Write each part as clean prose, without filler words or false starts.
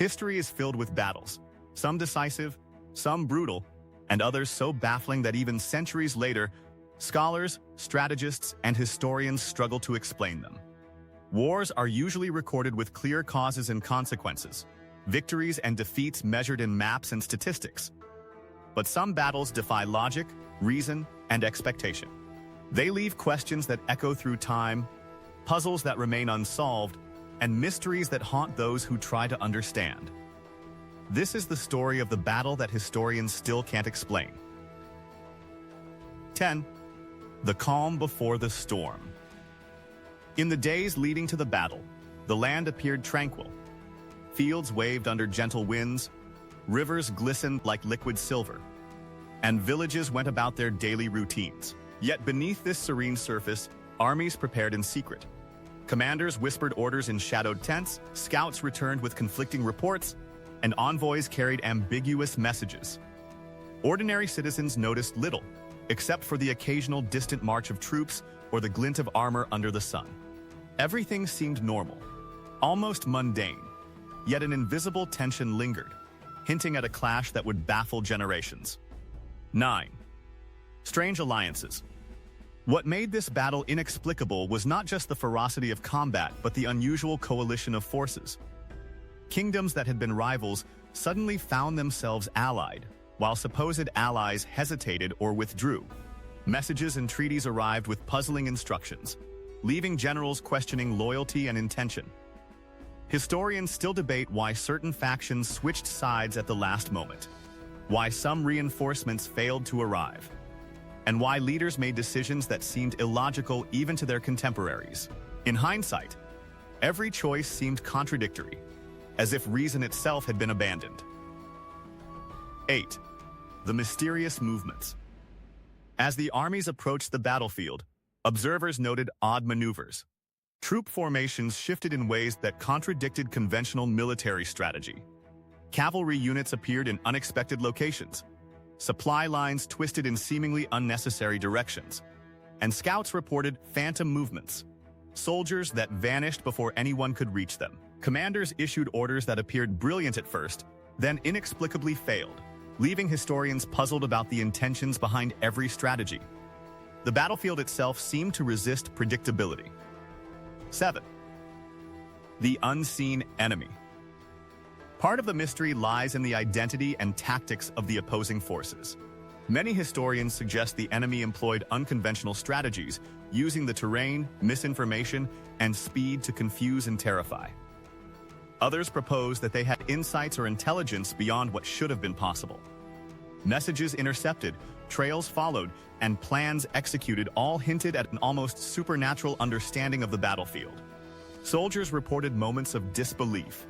History is filled with battles, some decisive, some brutal, and others so baffling that even centuries later, scholars, strategists, and historians struggle to explain them. Wars are usually recorded with clear causes and consequences, victories and defeats measured in maps and statistics. But some battles defy logic, reason, and expectation. They leave questions that echo through time, puzzles that remain unsolved, and mysteries that haunt those who try to understand. This is the story of the battle that historians still can't explain. 10. The calm before the storm. In the days leading to the battle, the land appeared tranquil. Fields waved under gentle winds, rivers glistened like liquid silver, and villages went about their daily routines. Yet beneath this serene surface, armies prepared in secret. Commanders whispered orders in shadowed tents, scouts returned with conflicting reports, and envoys carried ambiguous messages. Ordinary citizens noticed little, except for the occasional distant march of troops or the glint of armor under the sun. Everything seemed normal, almost mundane, yet an invisible tension lingered, hinting at a clash that would baffle generations. 9. Strange alliances. What made this battle inexplicable was not just the ferocity of combat, but the unusual coalition of forces. Kingdoms that had been rivals suddenly found themselves allied, while supposed allies hesitated or withdrew. Messages and treaties arrived with puzzling instructions, leaving generals questioning loyalty and intention. Historians still debate why certain factions switched sides at the last moment, why some reinforcements failed to arrive, and why leaders made decisions that seemed illogical even to their contemporaries. In hindsight, every choice seemed contradictory, as if reason itself had been abandoned. 8. The mysterious movements. As the armies approached the battlefield, observers noted odd maneuvers. Troop formations shifted in ways that contradicted conventional military strategy. Cavalry units appeared in unexpected locations. Supply lines twisted in seemingly unnecessary directions. And scouts reported phantom movements, soldiers that vanished before anyone could reach them. Commanders issued orders that appeared brilliant at first, then inexplicably failed, leaving historians puzzled about the intentions behind every strategy. The battlefield itself seemed to resist predictability. 7. The unseen enemy. Part of the mystery lies in the identity and tactics of the opposing forces. Many historians suggest the enemy employed unconventional strategies, using the terrain, misinformation, and speed to confuse and terrify. Others propose that they had insights or intelligence beyond what should have been possible. Messages intercepted, trails followed, and plans executed all hinted at an almost supernatural understanding of the battlefield. Soldiers reported moments of disbelief,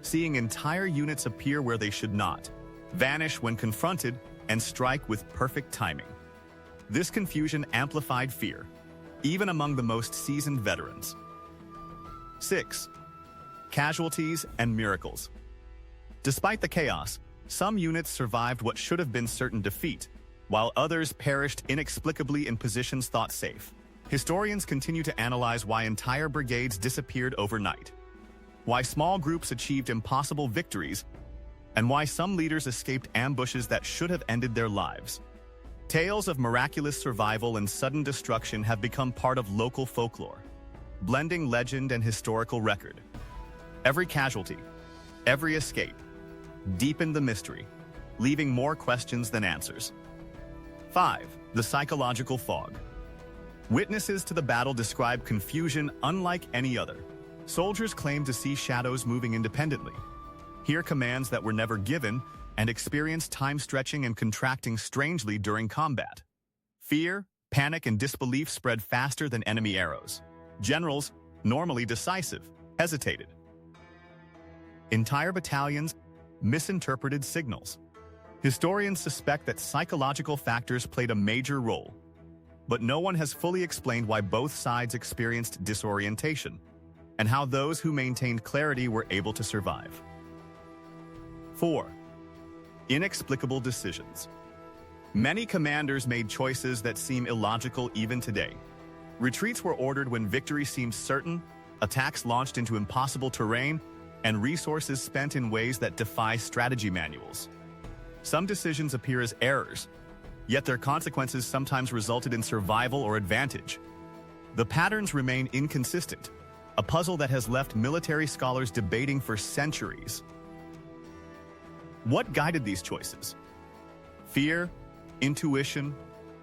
seeing entire units appear where they should not, vanish when confronted, and strike with perfect timing. This confusion amplified fear, even among the most seasoned veterans. 6. Casualties and miracles. Despite the chaos, some units survived what should have been certain defeat, while others perished inexplicably in positions thought safe. Historians continue to analyze why entire brigades disappeared overnight, why small groups achieved impossible victories, and why some leaders escaped ambushes that should have ended their lives. Tales of miraculous survival and sudden destruction have become part of local folklore, blending legend and historical record. Every casualty, every escape, deepened the mystery, leaving more questions than answers. 5. The psychological fog. Witnesses to the battle describe confusion unlike any other. Soldiers claim to see shadows moving independently, hear commands that were never given, and experience time stretching and contracting strangely during combat. Fear, panic, and disbelief spread faster than enemy arrows. Generals, normally decisive, hesitated. Entire battalions misinterpreted signals. Historians suspect that psychological factors played a major role, but no one has fully explained why both sides experienced disorientation and how those who maintained clarity were able to survive. 4. Inexplicable decisions. Many commanders made choices that seem illogical even today. Retreats were ordered when victory seemed certain, attacks launched into impossible terrain, and resources spent in ways that defy strategy manuals. Some decisions appear as errors, yet their consequences sometimes resulted in survival or advantage. The patterns remain inconsistent, a puzzle that has left military scholars debating for centuries. What guided these choices? Fear, intuition,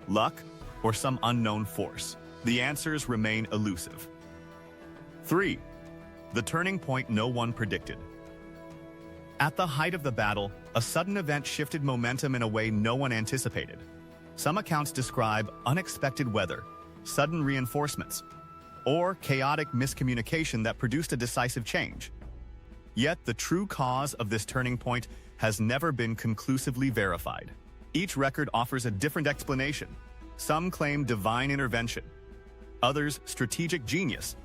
luck, or some unknown force? The answers remain elusive. 3. The turning point no one predicted. At the height of the battle, a sudden event shifted momentum in a way no one anticipated. Some accounts describe unexpected weather, sudden reinforcements, or chaotic miscommunication that produced a decisive change. Yet the true cause of this turning point has never been conclusively verified. Each record offers a different explanation. Some claim divine intervention, others strategic genius,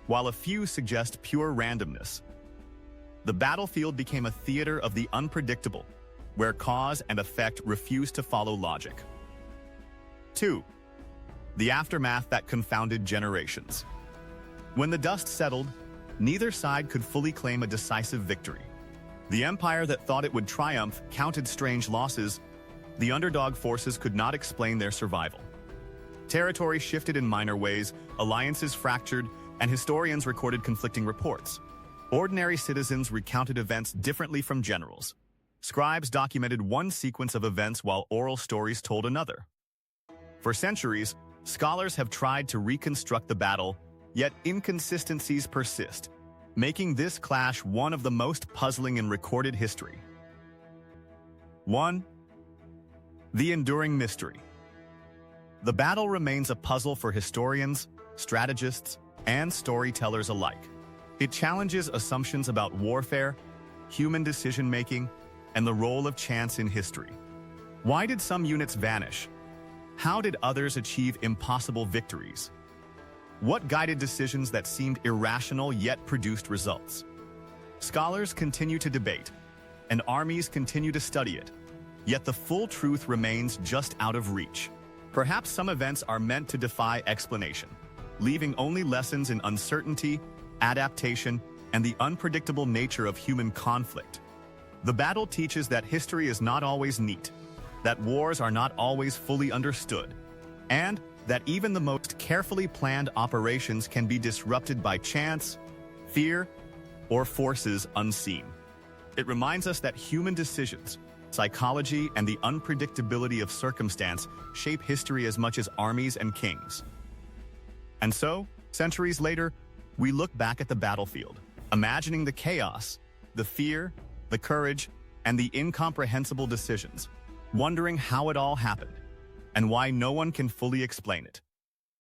while a few suggest pure randomness. The battlefield became a theater of the unpredictable, where cause and effect refused to follow logic. 2. The aftermath that confounded generations. When the dust settled, neither side could fully claim a decisive victory. The empire that thought it would triumph counted strange losses. The underdog forces could not explain their survival. Territory shifted in minor ways, alliances fractured, and historians recorded conflicting reports. Ordinary citizens recounted events differently from generals. Scribes documented one sequence of events while oral stories told another. For centuries, scholars have tried to reconstruct the battle, yet inconsistencies persist, making this clash one of the most puzzling in recorded history. 1. The enduring mystery. The battle remains a puzzle for historians, strategists, and storytellers alike. It challenges assumptions about warfare, human decision-making, and the role of chance in history. Why did some units vanish? How did others achieve impossible victories? What guided decisions that seemed irrational yet produced results? Scholars continue to debate, and armies continue to study it, yet the full truth remains just out of reach. Perhaps some events are meant to defy explanation, leaving only lessons in uncertainty, adaptation, and the unpredictable nature of human conflict. The battle teaches that history is not always neat, that wars are not always fully understood, and that even the most carefully planned operations can be disrupted by chance, fear, or forces unseen. It reminds us that human decisions, psychology, and the unpredictability of circumstance shape history as much as armies and kings. And so, centuries later, we look back at the battlefield, imagining the chaos, the fear, the courage, and the incomprehensible decisions, wondering how it all happened, and why no one can fully explain it.